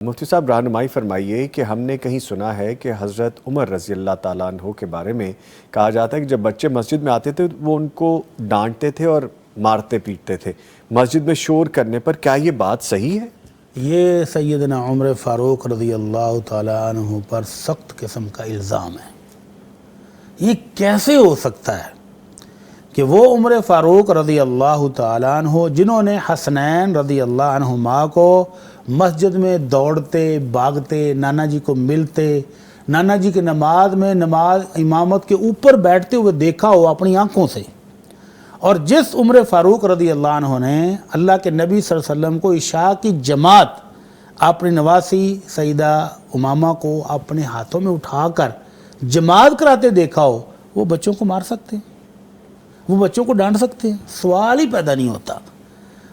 مفتی صاحب رہنمائی فرمائیے کہ ہم نے کہیں سنا ہے کہ حضرت عمر رضی اللہ تعالیٰ عنہ کے بارے میں کہا جاتا ہے کہ جب بچے مسجد میں آتے تھے وہ ان کو ڈانٹتے تھے اور مارتے پیٹتے تھے مسجد میں شور کرنے پر، کیا یہ بات صحیح ہے؟ یہ سیدنا عمر فاروق رضی اللہ تعالیٰ عنہ پر سخت قسم کا الزام ہے۔ یہ کیسے ہو سکتا ہے کہ وہ عمر فاروق رضی اللہ تعالیٰ عنہ جنہوں نے حسنین رضی اللہ عنہما کو مسجد میں دوڑتے بھاگتے نانا جی کو ملتے، نانا جی کی نماز میں نماز امامت کے اوپر بیٹھتے ہوئے دیکھا ہو اپنی آنکھوں سے، اور جس عمر فاروق رضی اللہ عنہ نے اللہ کے نبی صلی اللہ علیہ وسلم کو عشاء کی جماعت اپنی نواسی سیدہ امامہ کو اپنے ہاتھوں میں اٹھا کر جماعت کراتے دیکھا ہو، وہ بچوں کو مار سکتے ہیں، وہ بچوں کو ڈانٹ سکتے ہیں؟ سوال ہی پیدا نہیں ہوتا۔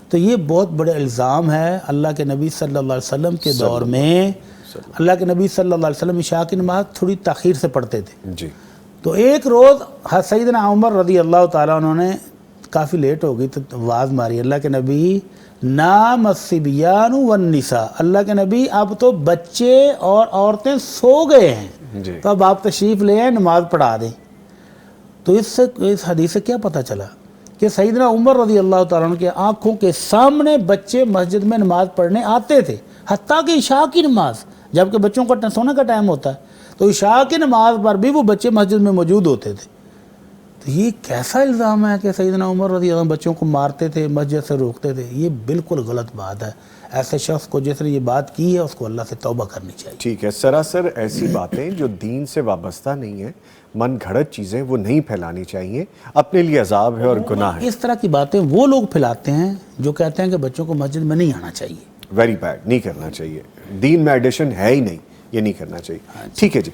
تو یہ بہت بڑے الزام ہے۔ اللہ کے نبی صلی اللہ علیہ وسلم کے دور میں اللہ کے نبی صلی اللہ علیہ وسلم عشاء کی نماز تھوڑی تاخیر سے پڑھتے تھے، جی۔ تو ایک روز سیدنا عمر رضی اللہ تعالیٰ عنہ نے کافی لیٹ ہو گئی تو آواز ماری، اللہ کے نبی نام الصبیان والنساء، اللہ کے نبی اب تو بچے اور عورتیں سو گئے ہیں، جی۔ تو اب آپ تشریف لے آئیں، نماز پڑھا دیں۔ تو اس حدیث سے کیا پتہ چلا کہ سیدنا عمر رضی اللہ تعالیٰ عنہ کے آنکھوں کے سامنے بچے مسجد میں نماز پڑھنے آتے تھے، حتیٰ کہ عشاء کی نماز، جبکہ بچوں کا سونے کا ٹائم ہوتا ہے، تو عشاء کی نماز پر بھی وہ بچے مسجد میں موجود ہوتے تھے۔ تو یہ کیسا الزام ہے کہ سیدنا عمر رضی اللہ عنہ بچوں کو مارتے تھے، مسجد سے روکتے تھے؟ یہ بالکل غلط بات ہے۔ ایسے شخص کو جس نے یہ بات کی ہے اس کو اللہ سے توبہ کرنی چاہیے۔ ٹھیک ہے، سراسر ایسی باتیں جو دین سے وابستہ نہیں ہیں، من گھڑت چیزیں، وہ نہیں پھیلانی چاہیے، اپنے لیے عذاب ہے اور گناہ ہے۔ اس طرح کی باتیں وہ لوگ پھیلاتے ہیں جو کہتے ہیں کہ بچوں کو مسجد میں نہیں آنا چاہیے۔ ویری بیڈ، نہیں کرنا چاہیے، دین میں ایڈیشن ہے ہی نہیں، یہ نہیں کرنا چاہیے۔ ٹھیک ہے جی۔